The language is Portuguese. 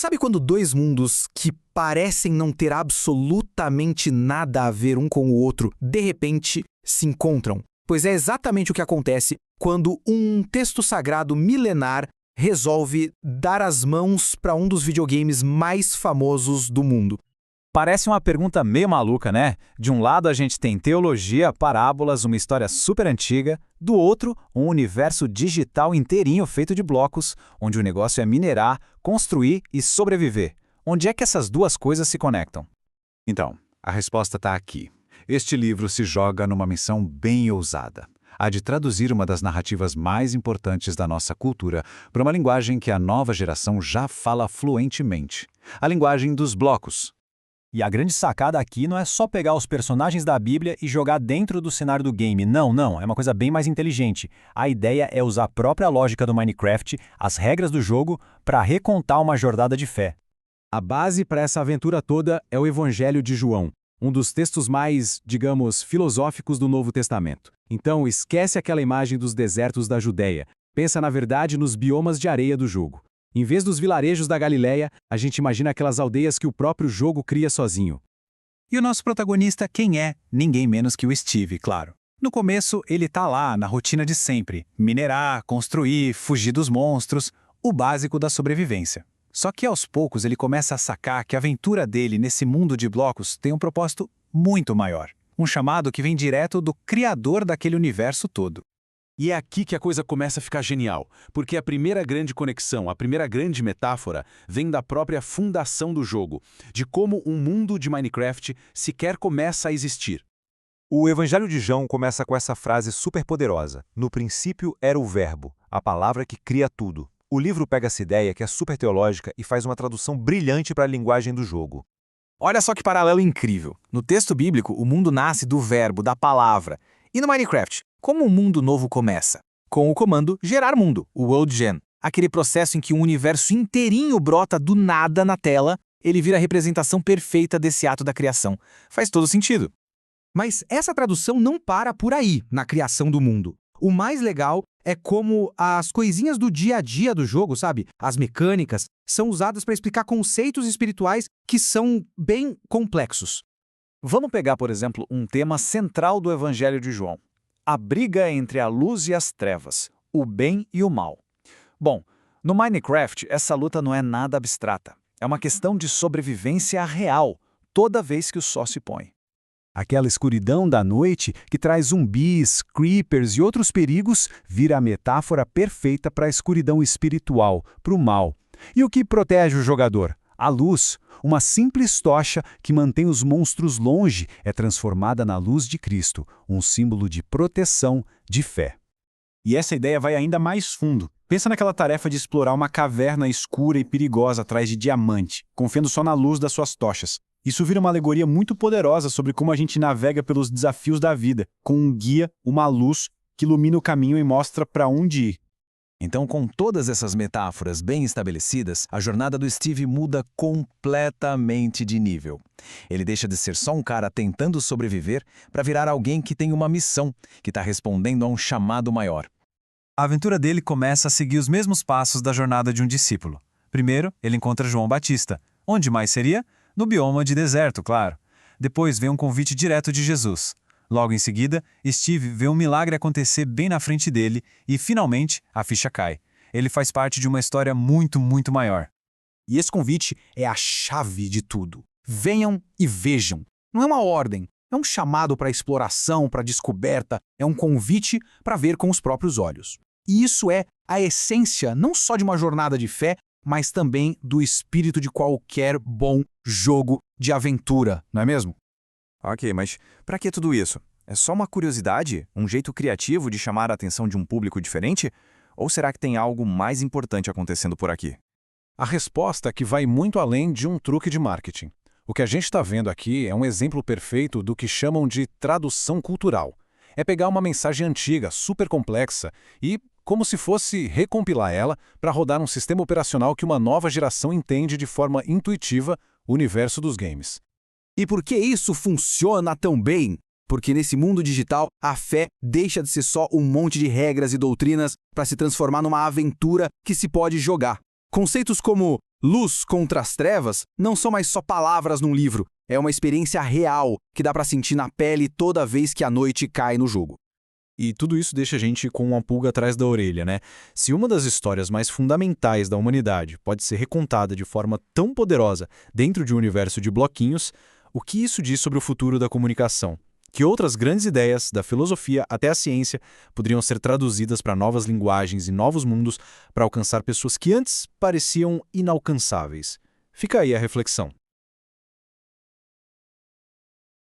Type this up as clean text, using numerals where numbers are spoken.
Sabe quando dois mundos que parecem não ter absolutamente nada a ver um com o outro, de repente, se encontram? Pois é exatamente o que acontece quando um texto sagrado milenar resolve dar as mãos para um dos videogames mais famosos do mundo. Parece uma pergunta meio maluca, né? De um lado a gente tem teologia, parábolas, uma história super antiga. Do outro, um universo digital inteirinho feito de blocos, onde o negócio é minerar, construir e sobreviver. Onde é que essas duas coisas se conectam? Então, a resposta está aqui. Este livro se joga numa missão bem ousada. A de traduzir uma das narrativas mais importantes da nossa cultura para uma linguagem que a nova geração já fala fluentemente. A linguagem dos blocos. E a grande sacada aqui não é só pegar os personagens da Bíblia e jogar dentro do cenário do game. Não. É uma coisa bem mais inteligente. A ideia é usar a própria lógica do Minecraft, as regras do jogo, para recontar uma jornada de fé. A base para essa aventura toda é o Evangelho de João, um dos textos mais, digamos, filosóficos do Novo Testamento. Então, esquece aquela imagem dos desertos da Judéia. Pensa, na verdade, nos biomas de areia do jogo. Em vez dos vilarejos da Galileia, a gente imagina aquelas aldeias que o próprio jogo cria sozinho. E o nosso protagonista quem é? Ninguém menos que o Steve, claro. No começo, ele tá lá, na rotina de sempre. Minerar, construir, fugir dos monstros, o básico da sobrevivência. Só que aos poucos ele começa a sacar que a aventura dele nesse mundo de blocos tem um propósito muito maior. Um chamado que vem direto do criador daquele universo todo. E é aqui que a coisa começa a ficar genial, porque a primeira grande conexão, a primeira grande metáfora, vem da própria fundação do jogo, de como um mundo de Minecraft sequer começa a existir. O Evangelho de João começa com essa frase super poderosa: no princípio era o Verbo, a palavra que cria tudo. O livro pega essa ideia, que é super teológica, e faz uma tradução brilhante para a linguagem do jogo. Olha só que paralelo incrível. No texto bíblico, o mundo nasce do verbo, da palavra. E no Minecraft, como o mundo novo começa? Com o comando gerar mundo, o WorldGen. Aquele processo em que um universo inteirinho brota do nada na tela, ele vira a representação perfeita desse ato da criação. Faz todo sentido. Mas essa tradução não para por aí, na criação do mundo. O mais legal é como as coisinhas do dia a dia do jogo, sabe? As mecânicas são usadas para explicar conceitos espirituais que são bem complexos. Vamos pegar, por exemplo, um tema central do Evangelho de João. A briga entre a luz e as trevas, o bem e o mal. Bom, no Minecraft, essa luta não é nada abstrata. É uma questão de sobrevivência real, toda vez que o sol se põe. Aquela escuridão da noite que traz zumbis, creepers e outros perigos vira a metáfora perfeita para a escuridão espiritual, para o mal. E o que protege o jogador? A luz. Uma simples tocha que mantém os monstros longe é transformada na luz de Cristo, um símbolo de proteção, de fé. E essa ideia vai ainda mais fundo. Pensa naquela tarefa de explorar uma caverna escura e perigosa atrás de diamante, confiando só na luz das suas tochas. Isso vira uma alegoria muito poderosa sobre como a gente navega pelos desafios da vida, com um guia, uma luz, que ilumina o caminho e mostra para onde ir. Então, com todas essas metáforas bem estabelecidas, a jornada do Steve muda completamente de nível. Ele deixa de ser só um cara tentando sobreviver para virar alguém que tem uma missão, que está respondendo a um chamado maior. A aventura dele começa a seguir os mesmos passos da jornada de um discípulo. Primeiro, ele encontra João Batista. Onde mais seria? No bioma de deserto, claro. Depois vem um convite direto de Jesus. Logo em seguida, Steve vê um milagre acontecer bem na frente dele e, finalmente, a ficha cai. Ele faz parte de uma história muito maior. E esse convite é a chave de tudo. Venham e vejam. Não é uma ordem, é um chamado para exploração, para descoberta, é um convite para ver com os próprios olhos. E isso é a essência não só de uma jornada de fé, mas também do espírito de qualquer bom jogo de aventura, não é mesmo? Ok, mas para que tudo isso? É só uma curiosidade? Um jeito criativo de chamar a atenção de um público diferente? Ou será que tem algo mais importante acontecendo por aqui? A resposta é que vai muito além de um truque de marketing. O que a gente está vendo aqui é um exemplo perfeito do que chamam de tradução cultural. É pegar uma mensagem antiga, super complexa, e, como se fosse recompilar ela para rodar um sistema operacional que uma nova geração entende de forma intuitiva o universo dos games. E por que isso funciona tão bem? Porque nesse mundo digital, a fé deixa de ser só um monte de regras e doutrinas para se transformar numa aventura que se pode jogar. Conceitos como Luz contra as trevas não são mais só palavras num livro, é uma experiência real que dá para sentir na pele toda vez que a noite cai no jogo. E tudo isso deixa a gente com uma pulga atrás da orelha, né? Se uma das histórias mais fundamentais da humanidade pode ser recontada de forma tão poderosa dentro de um universo de bloquinhos, o que isso diz sobre o futuro da comunicação? Que outras grandes ideias, da filosofia até a ciência, poderiam ser traduzidas para novas linguagens e novos mundos para alcançar pessoas que antes pareciam inalcançáveis? Fica aí a reflexão.